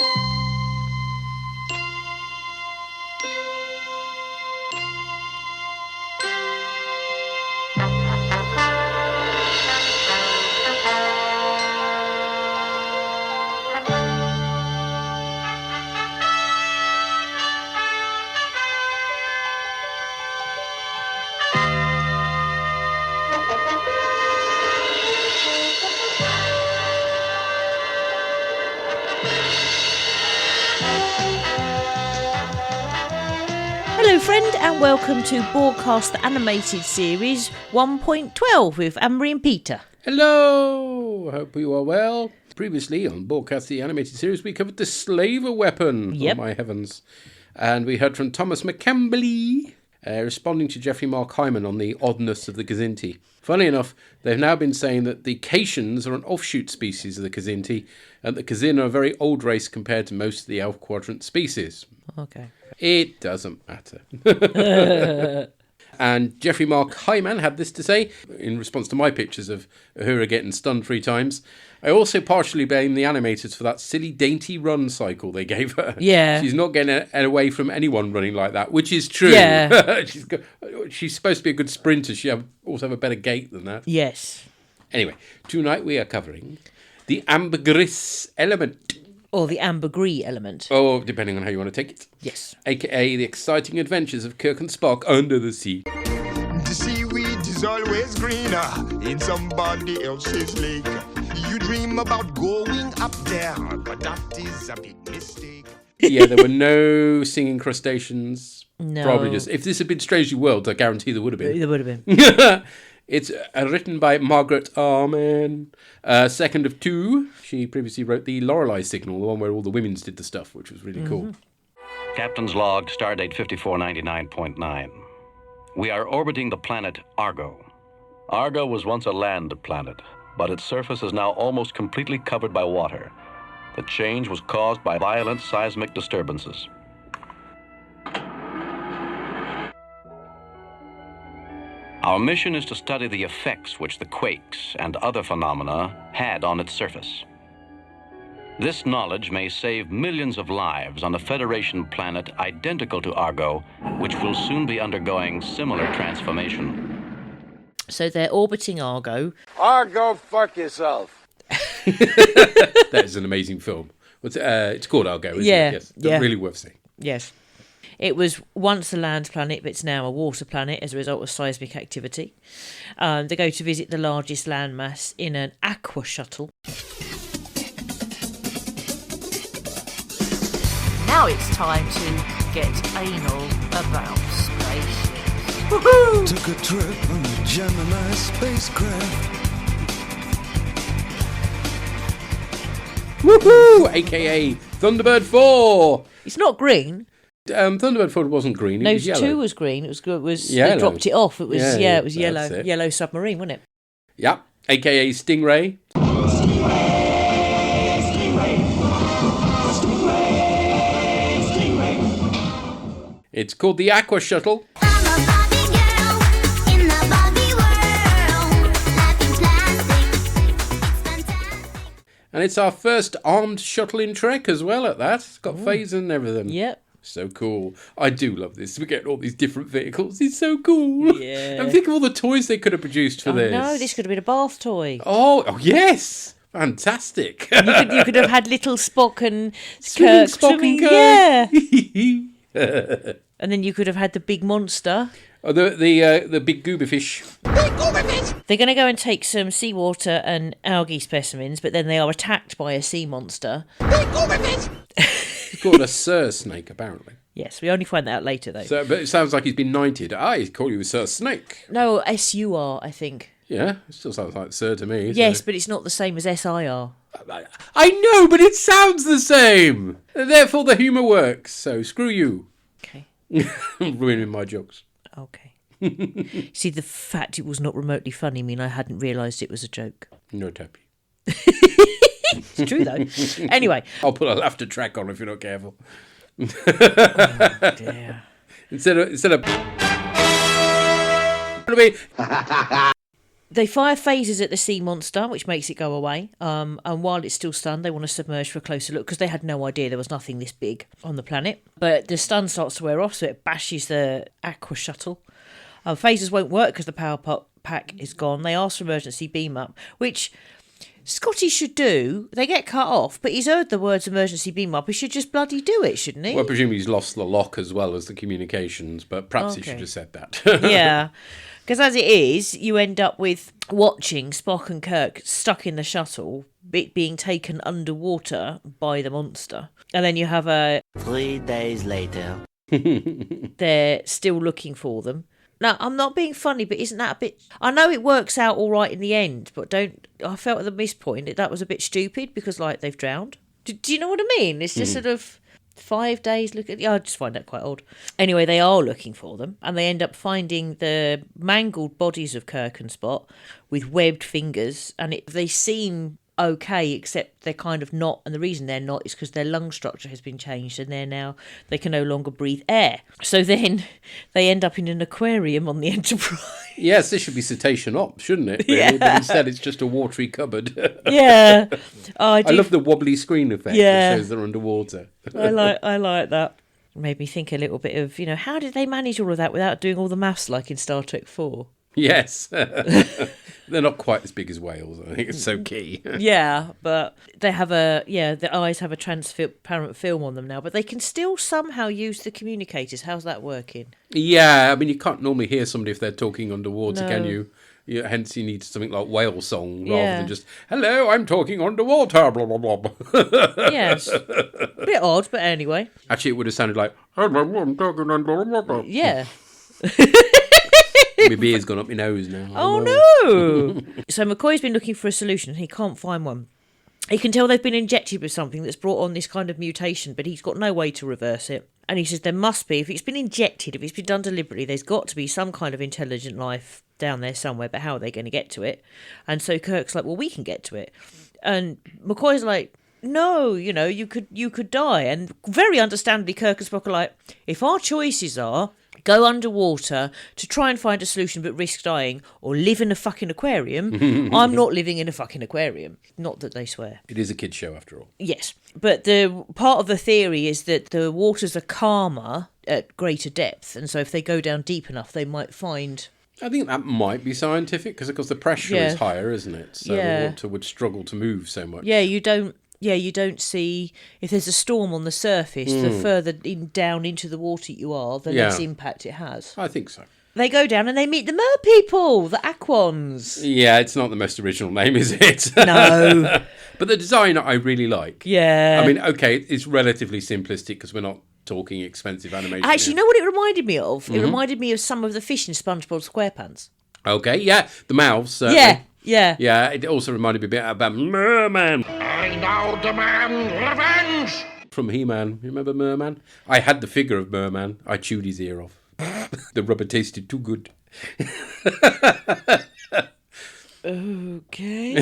Hello friend and welcome to Borgcast the Animated Series 1.12 with Amber and Peter. Hello! I hope you are well. Previously on Borgcast the Animated Series we covered the Slaver Weapon. Yep. Oh my heavens. And we heard from Thomas McCamberley responding to Geoffrey Mark Hyman on the oddness of the Gazinti. Funnily enough, they've now been saying that the Caitians are an offshoot species of the Gazinti and the Kazin are a very old race compared to most of the Elf Quadrant species. Okay. It doesn't matter. And Geoffrey Mark Hyman had this to say, in response to my pictures of Uhura getting stunned 3 times. I also partially blame the animators for that silly dainty run cycle they gave her. Yeah. She's not getting away from anyone running like that, which is true. Yeah. She's supposed to be a good sprinter. She also have a better gait than that. Yes. Anyway, tonight we are covering the Ambergris element. Or the Ambergris element. Oh, depending on how you want to take it. Yes. A.k.a. the exciting adventures of Kirk and Spock under the sea. The seaweed is always greener in somebody else's lake. You dream about going up there, but that is a big mistake. Yeah, there were no singing crustaceans. No. Probably just... If this had been Strangely World, I guarantee there would have been. There would have been. It's written by Margaret Arman. Second of 2. She previously wrote the Lorelei Signal, the one where all the women's did the stuff, which was really cool. Captain's log, stardate 5499.9. We are orbiting the planet Argo. Argo was once a land planet, but its surface is now almost completely covered by water. The change was caused by violent seismic disturbances. Our mission is to study the effects which the quakes and other phenomena had on its surface. This knowledge may save millions of lives on a Federation planet identical to Argo, which will soon be undergoing similar transformation. So they're orbiting Argo. Argo, fuck yourself. That is an amazing film. It's called Argo, isn't Yeah, it? Yes. yeah. Really worth seeing. Yes. It was once a land planet, but it's now a water planet as a result of seismic activity. They go to visit the largest landmass in an aqua shuttle. Now it's time to get anal about spaceships. Woohoo! Took a trip on a Gemini spacecraft. Woohoo! A.k.a. Thunderbird 4. It's not green. Thunderbird 4 wasn't green, it was yellow. 2 was green. It was Yellow. They dropped it off. It was it was yellow. that's it. Yellow submarine, wasn't it? Yep. A.k.a. Stingray. It's called the Aqua Shuttle. I'm a Barbie girl in the Barbie world. Life in plastic, it's fantastic. And it's our first armed shuttle in Trek as well at that. It's got phaser and everything. Yep. So cool. I do love this. We're getting all these different vehicles. It's so cool. Yeah. And think of all the toys they could have produced for this. No, this could have been a bath toy. Oh, yes. Fantastic. You could have had little Spock and Swimming Kirk Spock swimming. and Kirk. Yeah. And then you could have had the big monster. Oh, the big goober fish. They're going to go and take some seawater and algae specimens, but then they are attacked by a sea monster. He's called a Sir Snake, apparently. Yes, we only find that out later, though. So, but it sounds like he's been knighted. He's called you Sir Snake. No, SUR, I think. Yeah, it still sounds like Sir to me. Yes, but it's not the same as SIR. I know, but it sounds the same. Therefore, the humour works. So screw you. Okay. Ruining my jokes. Okay. See, the fact it was not remotely funny mean I hadn't realised it was a joke. No tappy. It's true, though. Anyway. I'll put a laughter track on if you're not careful. Oh, dear. Instead of They fire phasers at the sea monster, which makes it go away. And while it's still stunned, they want to submerge for a closer look because they had no idea there was nothing this big on the planet. But the stun starts to wear off, so it bashes the aqua shuttle. Phasers won't work because the power pack is gone. They ask for emergency beam up, which Scotty should do. They get cut off, but he's heard the words emergency beam up. He should just bloody do it, shouldn't he? Well, I presume he's lost the lock as well as the communications, but perhaps he should have said that. Yeah. Because as it is, you end up with watching Spock and Kirk stuck in the shuttle, it being taken underwater by the monster. And then you have 3 days later. they're still looking for them. Now, I'm not being funny, but isn't that a bit... I know it works out all right in the end, but I felt at the miss point that was a bit stupid because, like, they've drowned. Do you know what I mean? It's just sort of 5 days look at... I just find that quite odd. Anyway, they are looking for them, and they end up finding the mangled bodies of Kirk and Spot with webbed fingers, and they seem okay, except they're kind of not, and the reason they're not is because their lung structure has been changed, and they can no longer breathe air. So then they end up in an aquarium on the Enterprise. Yes, this should be cetacean op, shouldn't it? Really? Yeah. But instead it's just a watery cupboard. Yeah. I love the wobbly screen effect that shows they're underwater. I like that. It made me think a little bit of, how did they manage all of that without doing all the maths like in Star Trek 4? Yes. They're not quite as big as whales. I think it's so key. Yeah, but they have their eyes have a transparent film on them now, but they can still somehow use the communicators. How's that working? Yeah, I mean, you can't normally hear somebody if they're talking underwater, No. can you? Hence, you need something like whale song rather than just, hello, I'm talking underwater, blah, blah, blah. Yes. A bit odd, but anyway. Actually, it would have sounded like, hello, I'm talking underwater. Yeah. My beer's gone up my nose now. Oh, no. So McCoy's been looking for a solution. He can't find one. He can tell they've been injected with something that's brought on this kind of mutation, but he's got no way to reverse it. And he says there must be, if it's been injected, if it's been done deliberately, there's got to be some kind of intelligent life down there somewhere, but how are they going to get to it? And so Kirk's like, well, we can get to it. And McCoy's like, no, you could die. And very understandably, Kirk and Spock are like, if our choices are go underwater to try and find a solution but risk dying, or live in a fucking aquarium, I'm not living in a fucking aquarium. Not that they swear. It is a kid's show after all. Yes, but the part of the theory is that the waters are calmer at greater depth, and so if they go down deep enough, they might find... I think that might be scientific, because of course the pressure is higher, isn't it? So the water would struggle to move so much. Yeah, you don't see, if there's a storm on the surface, the further down into the water you are, the less impact it has. I think so. They go down and they meet the mer people, the Aquans. Yeah, it's not the most original name, is it? No. But the design I really like. Yeah. I mean, okay, it's relatively simplistic because we're not talking expensive animation. Actually, you know what it reminded me of? It reminded me of some of the fish in SpongeBob SquarePants. Okay, yeah, the mouths, certainly. Yeah. Yeah, it also reminded me a bit about Merman. I now demand revenge! From He-Man. You remember Merman? I had the figure of Merman. I chewed his ear off. The rubber tasted too good. Okay.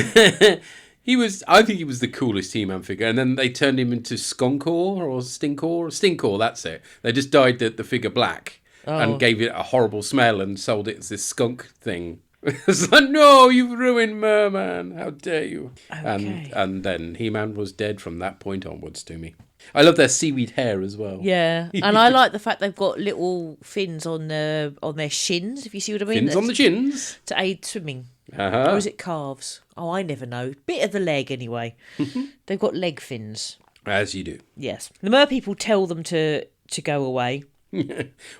I think he was the coolest He-Man figure. And then they turned him into Skunkor or Stinkor. Stinkor, that's it. They just dyed the figure black and gave it a horrible smell and sold it as this skunk thing. It's like, no, you've ruined Merman. How dare you? Okay. And then He-Man was dead from that point onwards to me. I love their seaweed hair as well. Yeah, and I like the fact they've got little fins on their shins, if you see what I mean. Fins on the chins. To aid swimming. Uh-huh. Or is it calves? Oh, I never know. Bit of the leg, anyway. They've got leg fins. As you do. Yes. The mer people tell them to go away.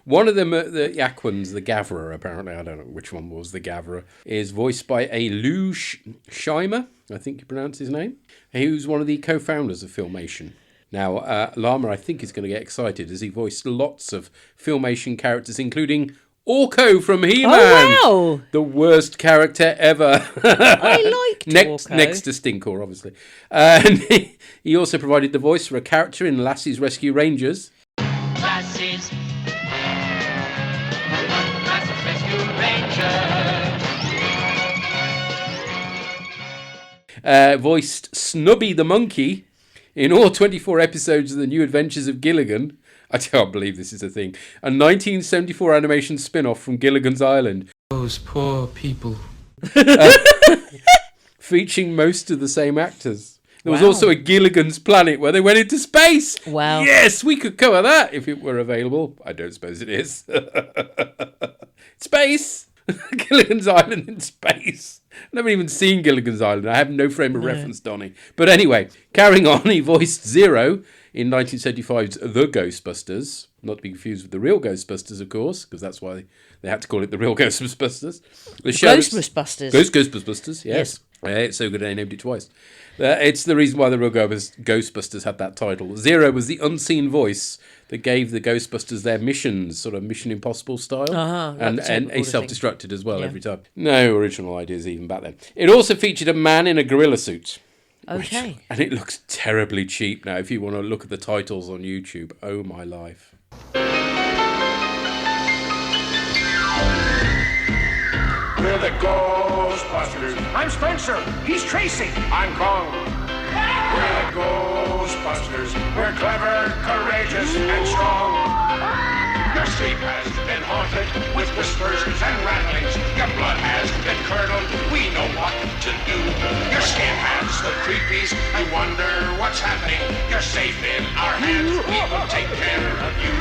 One of them, the Aquans, the Gatherer, apparently, I don't know which one was the Gatherer, is voiced by a Lou Scheimer, I think you pronounce his name, who's one of the co-founders of Filmation. Now, Lama, I think, is going to get excited as he voiced lots of Filmation characters, including Orko from He-Man. Oh, wow! The worst character ever. I liked Orko. Next to Stinkor, obviously. And he also provided the voice for a character in Lassie's Rescue Rangers. Lassie's Rescue Rangers. Voiced Snubby the Monkey in all 24 episodes of The New Adventures of Gilligan. I can't believe this is a thing. A 1974 animation spin-off from Gilligan's Island. Those poor people. featuring most of the same actors. There was Wow. also a Gilligan's Planet where they went into space. Wow. Yes, we could cover that if it were available. I don't suppose it is. Space. Gilligan's Island in space. I've never even seen Gilligan's Island. I have no frame of reference, Donny. But anyway, carrying on, he voiced Zero in 1975's The Ghostbusters. Not to be confused with the real Ghostbusters, of course, because that's why they had to call it the real Ghostbusters. The Ghostbusters. Ghostbusters, yes. It's so good they named it twice. It's the reason why the real Ghostbusters had that title. Zero was the unseen voice that gave the Ghostbusters their missions, sort of Mission Impossible style. And he self-destructed as well every time. No original ideas even back then. It also featured a man in a gorilla suit. Okay. And it looks terribly cheap now if you want to look at the titles on YouTube. Oh my life. We're the Ghostbusters. I'm Spencer. He's Tracy. I'm Kong. We're the Ghostbusters. We're clever, courageous, and strong. Your sleep has been haunted with whispers and rattlings. Your blood has been curdled. We know what to do. Your skin has the creepies. I wonder what's happening. You're safe in our hands. We will take care of you.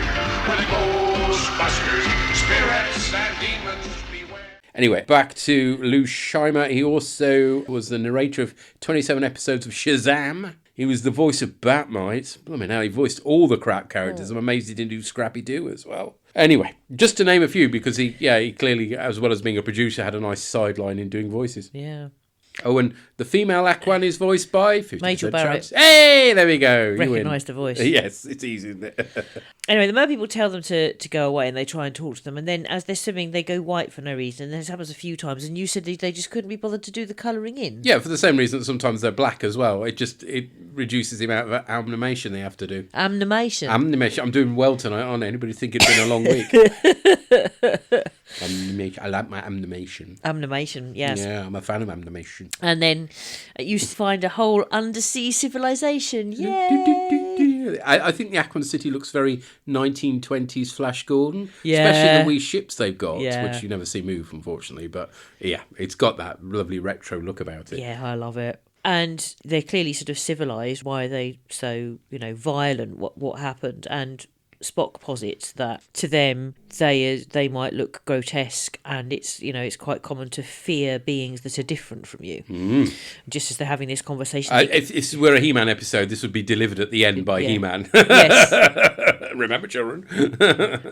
We're the Ghostbusters. Spirits and demons beware. Anyway, back to Lou Scheimer. He also was the narrator of 27 episodes of Shazam. He was the voice of Batmite. Blimey, now he voiced all the crap characters. I'm amazed he didn't do Scrappy-Doo as well. Anyway, just to name a few, because he clearly, as well as being a producer, had a nice sideline in doing voices. Yeah. Oh, and the female Aquan is voiced by 50% Majel Barrett. chance. Hey, there we go. You win. Recognise the voice. Yes, it's easy, isn't it? Anyway, the mer people tell them to go away and they try and talk to them. And then as they're swimming, they go white for no reason. And this happens a few times. And you said they just couldn't be bothered to do the colouring in. Yeah, for the same reason that sometimes they're black as well. It reduces the amount of animation they have to do. Animation. Animation. I'm doing well tonight, aren't I? Anybody think it's been a long week? Animation. I like my animation. Animation, yes. Yeah, I'm a fan of animation. And then you find a whole undersea civilization. Yay! I think the Aquan City looks very 1920s Flash Gordon. Yeah. Especially the wee ships they've got, Yeah. which you never see move, unfortunately. But yeah, it's got that lovely retro look about it. Yeah, I love it. And they're clearly sort of civilised. Why are they so, violent? What happened? And Spock posits that to them they might look grotesque, and it's quite common to fear beings that are different from you. Just as they're having this conversation, If this were a He-Man episode, this would be delivered at the end by Yeah. He-Man. Yes. Remember, children.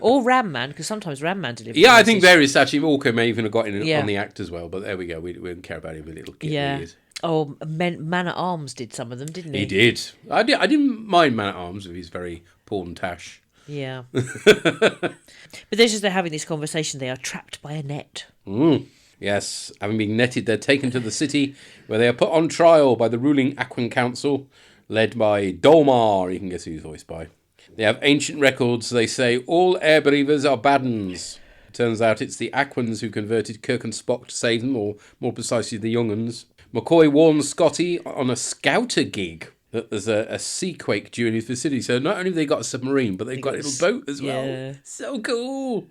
or Ram Man, because sometimes Ram Man delivers. Yeah, the I think message. various actually. Orko may even have got in Yeah. on the act as well. But there we go. We don't care about him a little kid. Yeah. He is. Oh, Man at Arms did some of them, didn't he? He did. I didn't mind Man at Arms with his very pawn tash. Yeah. But this is they're having this conversation. They are trapped by a net. Yes, having been netted, they're taken to the city where they are put on trial by the ruling Aquan Council, led by Dolmar. You can guess who he's voiced by. They have ancient records. They say all air breathers are bad uns. Turns out it's the Aquans who converted Kirk and Spock to save them, or more precisely the young uns. McCoy warns Scotty on a scouter gig that there's a seaquake due in his vicinity. So not only have they got a submarine, but they've got a little boat as well. Yeah. So cool.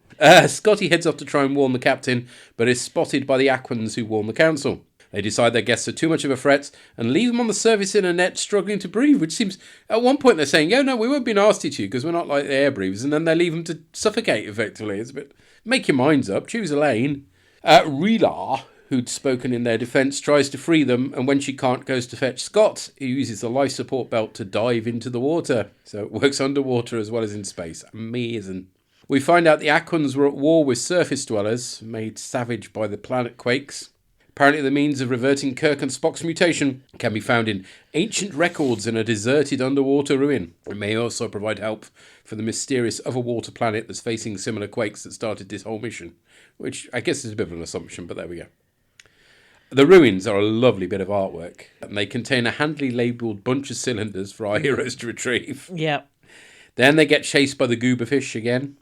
Scotty heads off to try and warn the captain, but is spotted by the Aquans who warn the council. They decide their guests are too much of a threat and leave them on the surface in a net struggling to breathe, which seems... At one point they're saying, no, we won't be nasty to you because we're not like the air breathers, and then they leave them to suffocate, effectively. It's a bit... Make your minds up. Choose a lane. Reelar, who'd spoken in their defence, tries to free them, and when she can't, goes to fetch Scott, who uses the life support belt to dive into the water. So it works underwater as well as in space. Amazing. We find out the Aquans were at war with surface dwellers, made savage by the planet quakes. Apparently the means of reverting Kirk and Spock's mutation can be found in ancient records in a deserted underwater ruin. It may also provide help for the mysterious other-water planet that's facing similar quakes that started this whole mission, which I guess is a bit of an assumption, but there we go. The ruins are a lovely bit of artwork, and they contain a handily labelled bunch of cylinders for our heroes to retrieve. Yeah. Then they get chased by the goober fish again.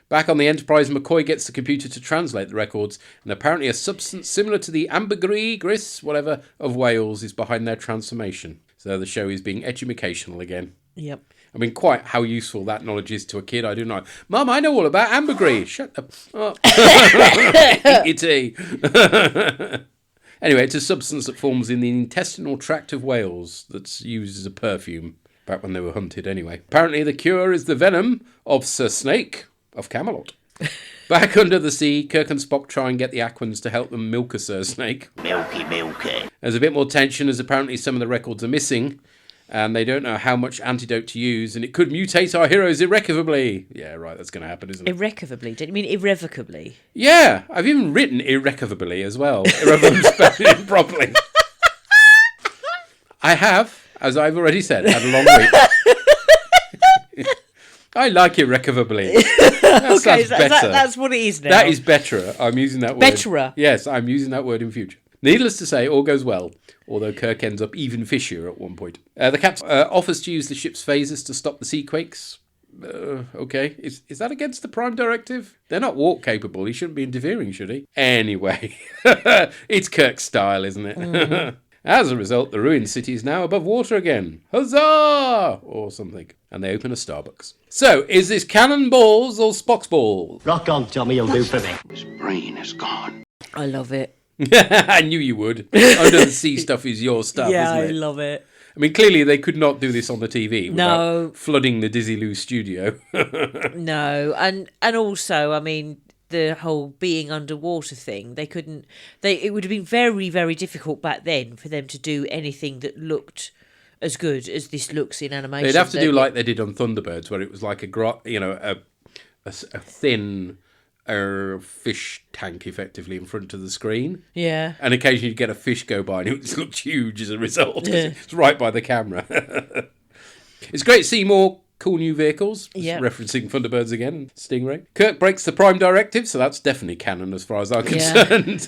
Back on the Enterprise, McCoy gets the computer to translate the records, and apparently a substance similar to the Ambergris, whatever, of Wales is behind their transformation. So the show is being educational again. Yep. I mean, quite how useful that knowledge is to a kid, I do know. Mum, I know all about ambergris. Shut up. Oh. Eat your tea. Anyway, it's a substance that forms in the intestinal tract of whales that's used as a perfume, back when they were hunted anyway. Apparently the cure is the venom of Sir Snake of Camelot. Back under the sea, Kirk and Spock try and get the Aquans to help them milk a Sir Snake. Milky. There's a bit more tension as apparently some of the records are missing, and they don't know how much antidote to use, and it could mutate our heroes irrevocably. Yeah, right, that's going to happen, isn't it? Irrevocably? Don't you mean irrevocably? Yeah, I've even written irrevocably as well. If I'm spelling it properly. I have, as I've already said, had a long week. I like irrevocably. That sounds better. That's what it is now. That is better. I'm using that word. Betterer. Yes, I'm using that word in future. Needless to say, all goes well, although Kirk ends up even fishier at one point. The captain offers to use the ship's phasers to stop the sea quakes. Okay, is that against the Prime Directive? They're not warp capable. He shouldn't be interfering, should he? Anyway, it's Kirk's style, isn't it? Mm. As a result, the ruined city is now above water again. Huzzah! Or something. And they open a Starbucks. So, is this cannonballs or Spock's balls? Rock on, Tommy, you'll do for me. His brain is gone. I love it. I knew you would. Under the sea stuff is your stuff, Yeah, isn't it? I love it. I mean, clearly they could not do this on the TV without No. flooding the Dizzy Lou studio. No, and also, I mean, the whole being underwater thing, it would have been very, very difficult back then for them to do anything that looked as good as this looks in animation. They'd have to do like they did on Thunderbirds, where it was like a thin fish tank effectively in front of the screen. Yeah. And occasionally you'd get a fish go by and it just looked huge as a result. It's right by the camera. It's great to see more cool new vehicles. Yeah. Referencing Thunderbirds again, Stingray. Kirk breaks the Prime Directive, so that's definitely canon as far as I'm concerned.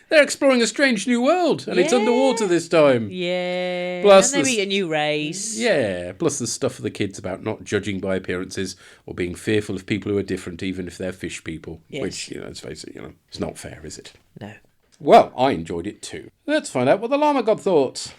They're exploring a strange new world, and it's underwater this time. Yeah. Plus and they meet a new race. Yeah, plus there's stuff for the kids about not judging by appearances or being fearful of people who are different, even if they're fish people. Yes. Which, let's face it, it's not fair, is it? No. Well, I enjoyed it too. Let's find out what the Llama God thought.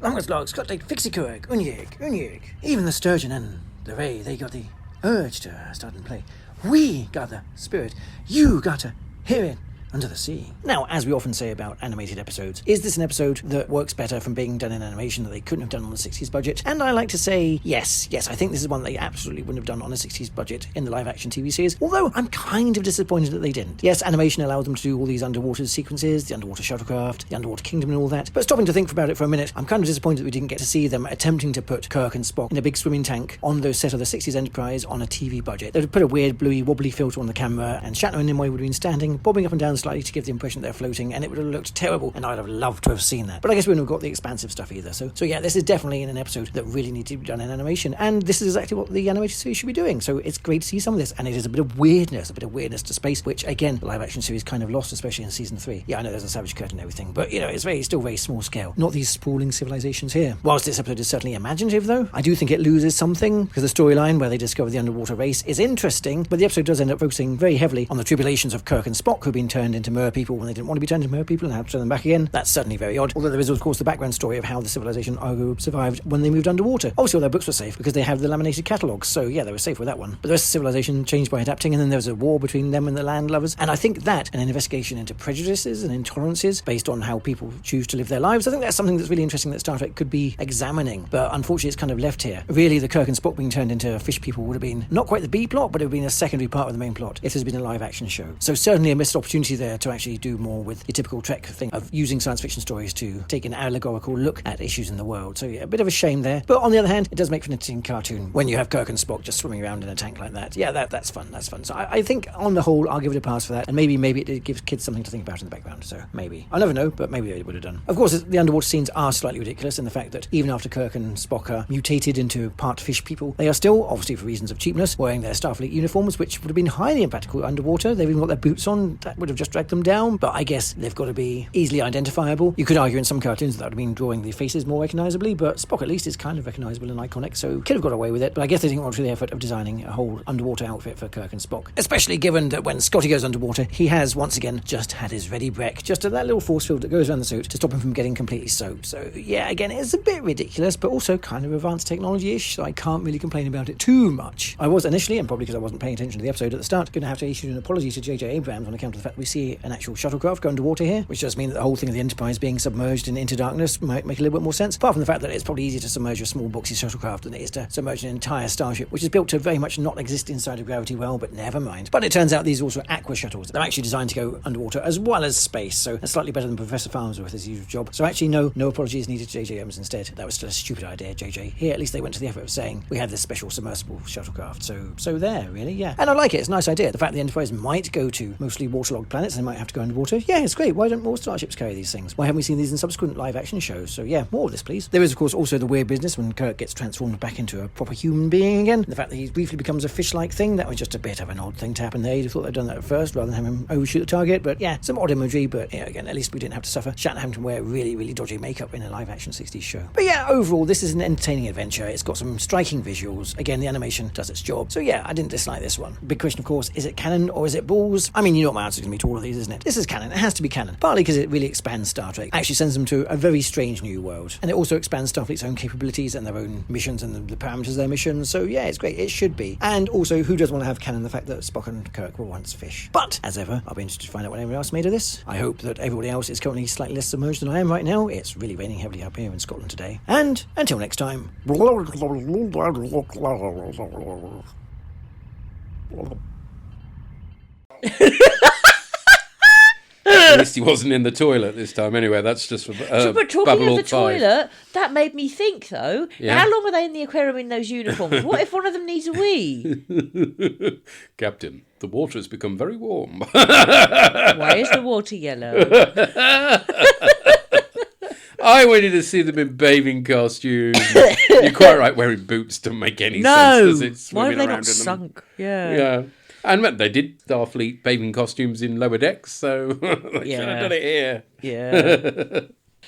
Longest logs got the Fixie-Kurg, Wnking. Even the sturgeon and the ray, they got the urge to start and play. We got the spirit. You got to hear it under the sea. Now, as we often say about animated episodes, is this an episode that works better from being done in animation that they couldn't have done on the 60s budget? And I like to say yes, I think this is one they absolutely wouldn't have done on a 60s budget in the live-action TV series, although I'm kind of disappointed that they didn't. Yes, animation allowed them to do all these underwater sequences, the underwater shuttlecraft, the underwater kingdom and all that, but stopping to think about it for a minute, I'm kind of disappointed that we didn't get to see them attempting to put Kirk and Spock in a big swimming tank on those set of the 60s Enterprise on a TV budget. They would put a weird bluey wobbly filter on the camera, and Shatner and Nimoy would have been standing, bobbing up and down slightly to give the impression they're floating, and it would have looked terrible, and I'd have loved to have seen that. But I guess we wouldn't have got the expansive stuff either. So yeah, this is definitely an episode that really needs to be done in animation, and this is exactly what the animated series should be doing. So it's great to see some of this, and it is a bit of weirdness to space, which again, the live action series kind of lost, especially in season 3. Yeah, I know there's a savage curtain and everything, but it's still very small scale. Not these sprawling civilizations here. Whilst this episode is certainly imaginative, though, I do think it loses something, because the storyline where they discover the underwater race is interesting, but the episode does end up focusing very heavily on the tribulations of Kirk and Spock, who've been turned into mer people when they didn't want to be turned into mer people and how to turn them back again. That's certainly very odd. Although there is, of course, the background story of how the civilization Argo survived when they moved underwater. Obviously, all their books were safe because they have the laminated catalogues, so yeah, they were safe with that one. But the rest of the civilization changed by adapting, and then there was a war between them and the land lovers. And I think that, and an investigation into prejudices and intolerances based on how people choose to live their lives, I think that's something that's really interesting that Star Trek could be examining. But unfortunately, it's kind of left here. Really, the Kirk and Spock being turned into fish people would have been not quite the B plot, but it would have been a secondary part of the main plot if there's been a live action show. So certainly a missed opportunity there to actually do more with your typical Trek thing of using science fiction stories to take an allegorical look at issues in the world. So yeah, a bit of a shame there. But on the other hand, it does make for an interesting cartoon when you have Kirk and Spock just swimming around in a tank like that. Yeah, that's fun. So I think on the whole, I'll give it a pass for that. And maybe it gives kids something to think about in the background. So maybe. I'll never know, but maybe they would have done. Of course, the underwater scenes are slightly ridiculous in the fact that even after Kirk and Spock are mutated into part fish people, they are still, obviously for reasons of cheapness, wearing their Starfleet uniforms, which would have been highly impractical underwater. They've even got their boots on. That would have just drag them down, but I guess they've got to be easily identifiable. You could argue in some cartoons that would have been drawing the faces more recognisably, but Spock at least is kind of recognisable and iconic, so could have got away with it, but I guess they didn't want to do the effort of designing a whole underwater outfit for Kirk and Spock. Especially given that when Scotty goes underwater, he has, once again, just had his ready brek, just that little force field that goes around the suit to stop him from getting completely soaked. So, yeah, again, it's a bit ridiculous, but also kind of advanced technology-ish, so I can't really complain about it too much. I was initially, and probably because I wasn't paying attention to the episode at the start, going to have to issue an apology to J.J. Abrams on account of the fact that we see an actual shuttlecraft go underwater here, which does mean that the whole thing of the Enterprise being submerged into darkness might make a little bit more sense, apart from the fact that it's probably easier to submerge a small boxy shuttlecraft than it is to submerge an entire starship, which is built to very much not exist inside of gravity well, but never mind. But it turns out these are also aqua shuttles. They're actually designed to go underwater as well as space, so that's slightly better than Professor Farnsworth his usual job. So actually, no apologies needed to J.J. Abrams instead. That was still a stupid idea, J.J. Here, at least they went to the effort of saying we have this special submersible shuttlecraft. So there, really, yeah. And I like it. It's a nice idea. The fact the Enterprise might go to mostly waterlogged planets and they might have to go underwater. Yeah, it's great. Why don't more starships carry these things? Why haven't we seen these in subsequent live-action shows? So yeah, more of this, please. There is, of course, also the weird business when Kirk gets transformed back into a proper human being again. The fact that he briefly becomes a fish-like thing, that was just a bit of an odd thing to happen there. You'd have thought they'd done that at first rather than have him overshoot the target. But yeah, some odd imagery, but yeah, again, at least we didn't have to suffer Shatner having to wear really, really dodgy makeup in a live-action 60s show. But yeah, overall, this is an entertaining adventure. It's got some striking visuals. Again, the animation does its job. So yeah, I didn't dislike this one. Big question, of course, is it canon or is it balls? I mean, you know what my answer's going to be to all of these, isn't it? This is canon. It has to be canon. Partly because it really expands Star Trek. It actually sends them to a very strange new world. And it also expands Starfleet's own capabilities and their own missions and the parameters of their missions. So yeah, it's great. It should be. And also, who does want to have canon the fact that Spock and Kirk were once fish? But, as ever, I'll be interested to find out what everyone else made of this. I hope that everybody else is currently slightly less submerged than I am right now. It's really raining heavily up here in Scotland today. And, until next time... At least he wasn't in the toilet this time. Anyway, that's just for but talking of the toilet, that made me think, though, Yeah. how long are they in the aquarium in those uniforms? What if one of them needs a wee? Captain, the water has become very warm. Why is the water yellow? I wanted to see them in bathing costumes. You're quite right, wearing boots don't make any sense, does it? Why have they Swimming not around in them. sunk? Yeah. Yeah. And they did Starfleet bathing costumes in lower decks, so they should have done it here. Yeah.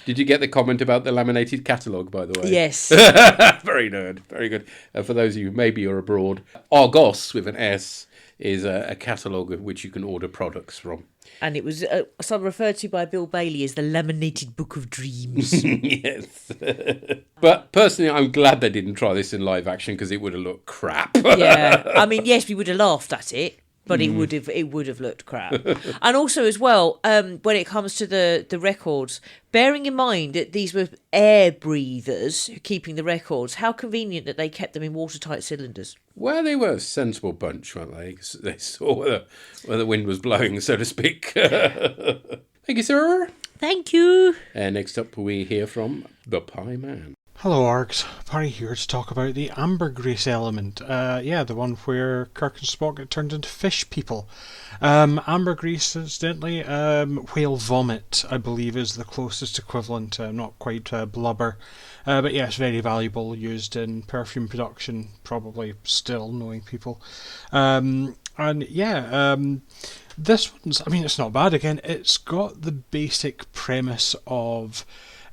Did you get the comment about the laminated catalogue, by the way? Yes. Very nerd. Very good. For those of you, maybe you're abroad, Argos, with an S, is a catalogue of which you can order products from. And it was some referred to by Bill Bailey as the Laminated Book of Dreams. Yes. But personally, I'm glad they didn't try this in live action because it would have looked crap. Yeah. I mean, yes, we would have laughed at it, but it would have looked crap. And also as well, when it comes to the records, bearing in mind that these were air breathers keeping the records, how convenient that they kept them in watertight cylinders. Well, they were a sensible bunch, weren't they? 'Cause they saw where the wind was blowing, so to speak. Thank you, sir. Thank you. Next up, we hear from the Pie Man. Hello, Args. Parry here to talk about the Ambergris element. The one where Kirk and Spock get turned into fish people. Ambergris, incidentally, whale vomit, I believe, is the closest equivalent. Not quite blubber. But yes, very valuable, used in perfume production, probably still, knowing people. This one's, I mean, it's not bad. Again, it's got the basic premise of...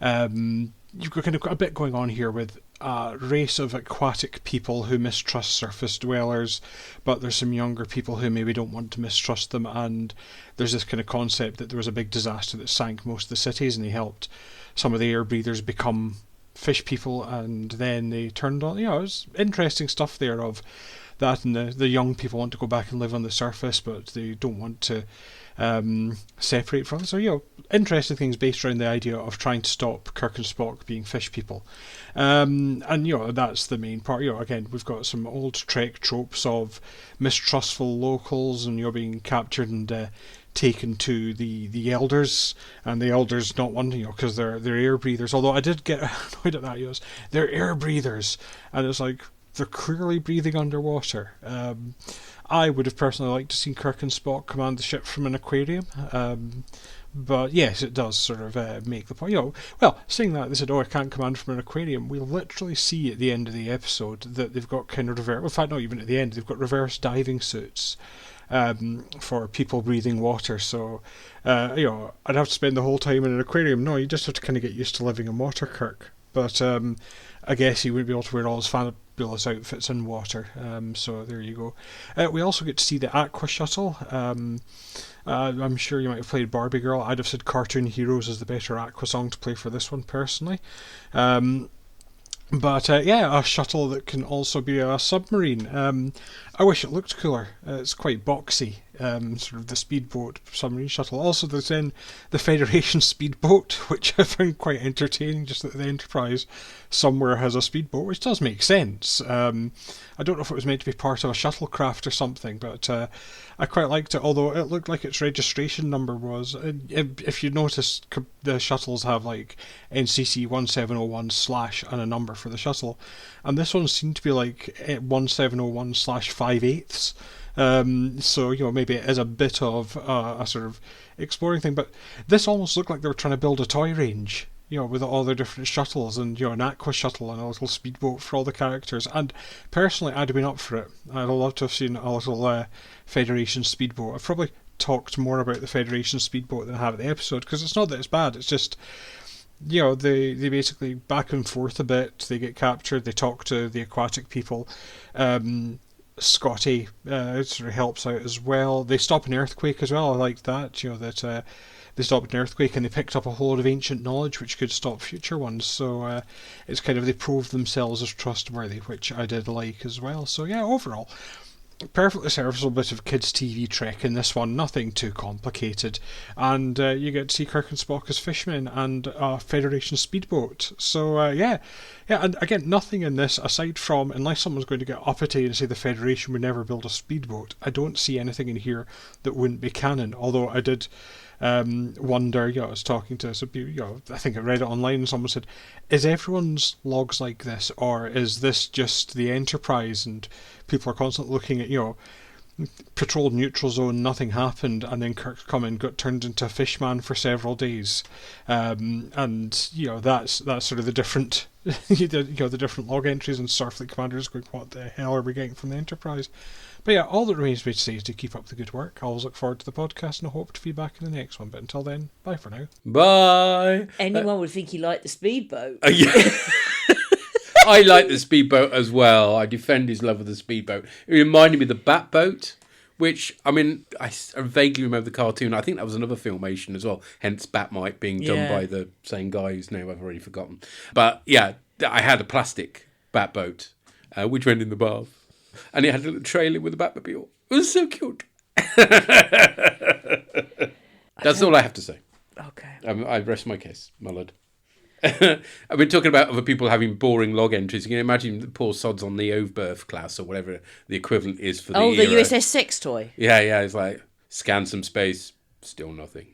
you've got a bit going on here with a race of aquatic people who mistrust surface dwellers, but there's some younger people who maybe don't want to mistrust them, and there's this kind of concept that there was a big disaster that sank most of the cities, and they helped some of the air breathers become fish people, and then they turned on, it was interesting stuff there of that, and the young people want to go back and live on the surface, but they don't want to separate from it. So, interesting things based around the idea of trying to stop Kirk and Spock being fish people. And that's the main part. Again, we've got some old Trek tropes of mistrustful locals and being captured and taken to the elders, and the elders not wanting, because they're air breathers. Although I did get annoyed at that. They're air breathers, and it's like, they're clearly breathing underwater. I would have personally liked to see Kirk and Spock command the ship from an aquarium. But yes, it does sort of make the point. Well, saying that, they said, I can't command from an aquarium. We literally see at the end of the episode that they've got kind of reverse... In fact, not even at the end. They've got reverse diving suits. for people breathing water. So, I'd have to spend the whole time in an aquarium. No, you just have to kind of get used to living in water, Kirk. But I guess he wouldn't be able to wear all his fabulous outfits in water. So there you go. We also get to see the Aqua Shuttle. I'm sure you might have played Barbie Girl. I'd have said Cartoon Heroes is the better Aqua song to play for this one, personally. But a shuttle that can also be a submarine. I wish it looked cooler. It's quite boxy, sort of the speedboat submarine shuttle. Also, there's then the Federation speedboat, which I found quite entertaining, just that the Enterprise somewhere has a speedboat, which does make sense. I don't know if it was meant to be part of a shuttlecraft or something, but I quite liked it, although it looked like its registration number was... If you notice, the shuttles have like NCC 1701/ and a number for the shuttle, and this one seemed to be like 1701/5/8. So, maybe it is a bit of a sort of exploring thing, but this almost looked like they were trying to build a toy range, with all their different shuttles, and, an Aqua Shuttle and a little speedboat for all the characters. And personally, I'd have been up for it. I'd love to have seen a little Federation speedboat. I've probably talked more about the Federation speedboat than I have at the episode, because it's not that it's bad, it's just... they basically back and forth a bit. They get captured. They talk to the aquatic people. Scotty sort of helps out as well. They stop an earthquake as well. I liked that. That they stopped an earthquake and they picked up a whole lot of ancient knowledge which could stop future ones. So it's kind of, they proved themselves as trustworthy, which I did like as well. So yeah, overall, perfectly serviceable bit of kids' TV trek in this one, nothing too complicated, and you get to see Kirk and Spock as fishmen and a Federation speedboat. So and again, nothing in this aside from, unless someone's going to get uppity and say the Federation would never build a speedboat, I don't see anything in here that wouldn't be canon. Although I did wonder, I was talking to some people, I think I read it online and someone said, is everyone's logs like this, or is this just the Enterprise and people are constantly looking at, patrolled neutral zone, nothing happened, and then Kirk's come and got turned into a fishman for several days, and that's sort of the different the different log entries, and Starfleet commanders going, what the hell are we getting from the Enterprise? But yeah, all that remains for me to say is to keep up the good work. I always look forward to the podcast and I hope to be back in the next one. But until then, bye for now. Bye. Anyone would think you liked the speedboat. Yeah. I like the speedboat as well. I defend his love of the speedboat. It reminded me of the Bat Boat, which, I vaguely remember the cartoon. I think that was another Filmation as well. Hence Batmite being done by the same guy whose name I've already forgotten. But yeah, I had a plastic Bat Boat, which went in the bath. And it had a little trailer with a Batmobile. It was so cute. That's all I have to say. Okay. I rest my case, my lord. I've been talking about other people having boring log entries. You can imagine the poor sods on the Overberth class or whatever the equivalent is for the the era. USS Sex Toy. Yeah, it's like, scan some space, still nothing.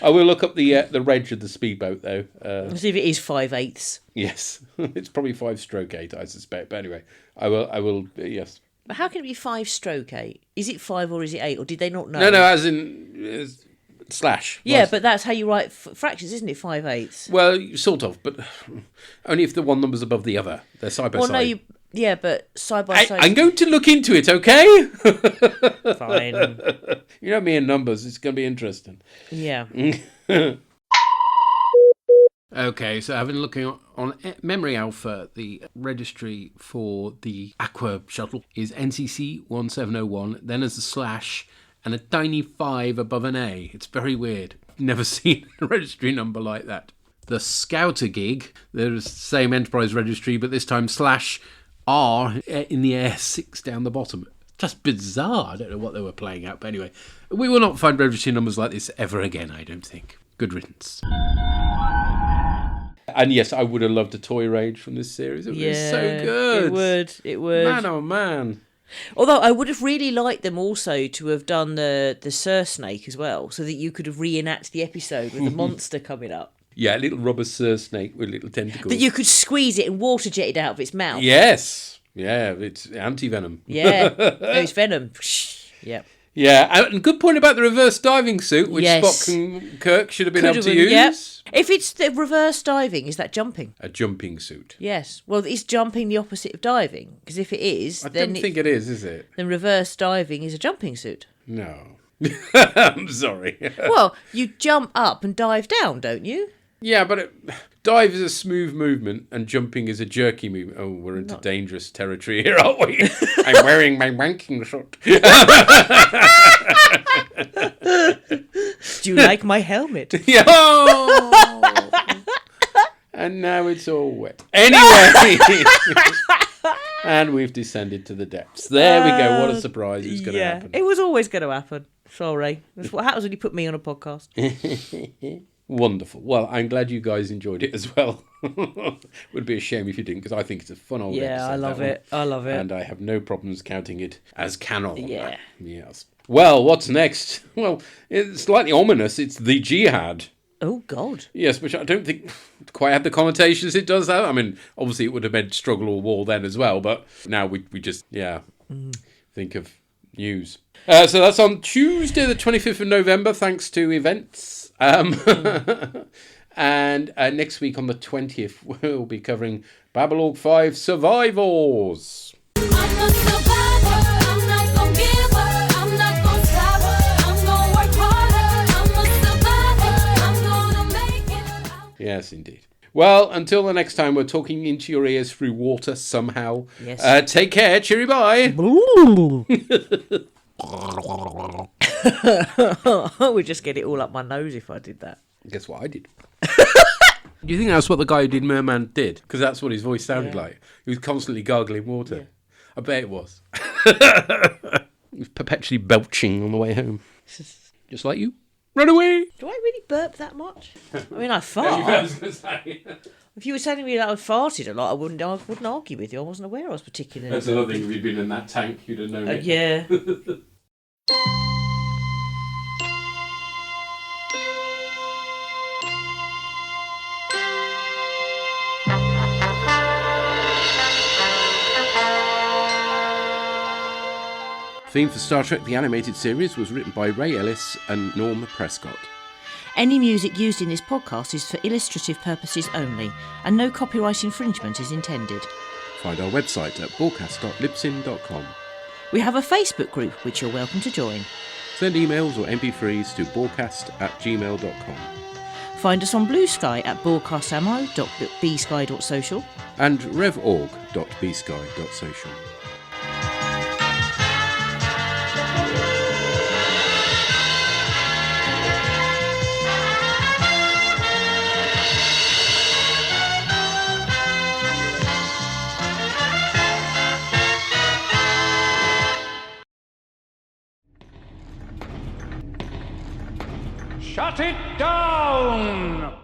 I will look up the reg of the speedboat, though. See if it is 5/8. Yes. It's probably 5/8, I suspect. But anyway, I will, yes. But how can it be 5/8? Is it 5 or is it 8? Or did they not know? No, as in... slash. Yeah, but that's how you write fractions, isn't it? 5/8. Well, sort of, but only if the one number's above the other. They're side by side. No, yeah, but side by side. I'm going to look into it, okay? Fine. You know me and numbers. It's going to be interesting. Yeah. Okay, so I've been looking on Memory Alpha. The registry for the Aqua Shuttle is NCC 1701. Then there's a slash and a tiny 5 above an A. It's very weird. Never seen a registry number like that. The Scouter gig, there's the same Enterprise registry, but this time slash R in the air, 6 down the bottom. Just bizarre. I don't know what they were playing at, but anyway. We will not find registry numbers like this ever again, I don't think. Good riddance. And yes, I would have loved a toy range from this series. It was so good. It would. Man, oh man. Although I would have really liked them also to have done the Sur Snake as well, so that you could have reenact the episode with the monster coming up. Yeah, a little rubber Sur Snake with little tentacles. That you could squeeze it and water jet it out of its mouth. Yes. Yeah, it's anti-venom. Yeah. No, it's venom. Yeah. Yeah, and good point about the reverse diving suit, which Yes. Spock and Kirk should have been Could able have to been, yeah. use. If it's the reverse diving, is that jumping? A jumping suit. Yes. Well, is jumping the opposite of diving? Because if it is, I then don't think it is it? then reverse diving is a jumping suit. No. I'm sorry. Well, you jump up and dive down, don't you? Yeah, but dive is a smooth movement and jumping is a jerky movement. Oh, we're into dangerous territory here, aren't we? I'm wearing my wanking shirt. Do you like my helmet? Yeah. And now it's all wet. Anyway. And we've descended to the depths. There we go. What a surprise it's going to happen. It was always going to happen. Sorry. That's what happens when you put me on a podcast. Wonderful. Well, I'm glad you guys enjoyed it as well. Would be a shame if you didn't, because I think it's a fun old episode. Yeah, I love that it. I love it. And I have no problems counting it as canon. Yeah. Yes. Well, what's next? Well, it's slightly ominous. It's the Jihad. Oh, God. Yes, which I don't think quite had the connotations it does have. I mean, obviously it would have meant struggle or war then as well, but now we just, think of news. So that's on Tuesday the 25th of November, thanks to events. And next week on the 20th, we'll be covering Babylog 5 Survivors. I'm a survivor, I'm not gonna give up, I'm not gonna stop, I'm gonna work harder, I'm a survivor, I'm gonna make it out. Yes, indeed. Well, until the next time, we're talking into your ears through water somehow. Yes. Take care. Cheery bye. I would just get it all up my nose if I did that. Guess what I did? Do you think that's what the guy who did Merman did? Because that's what his voice sounded like. He was constantly gargling water. Yeah. I bet it was. He was perpetually belching on the way home. Just like you. Run away! Do I really burp that much? I mean, I fart. If you were telling me that I farted a lot, I wouldn't argue with you. I wasn't aware I was particularly... That's another thing. If you'd been in that tank, you'd have known it. Yeah. Theme for Star Trek The Animated Series was written by Ray Ellis and Norm Prescott. Any music used in this podcast is for illustrative purposes only, and no copyright infringement is intended. Find our website at borgcast.libsyn.com. We have a Facebook group, which you're welcome to join. Send emails or MP3s to borgcast@gmail.com. Find us on Blue Sky at broadcastammo.bsky.social and revorg.bsky.social. Shut it down!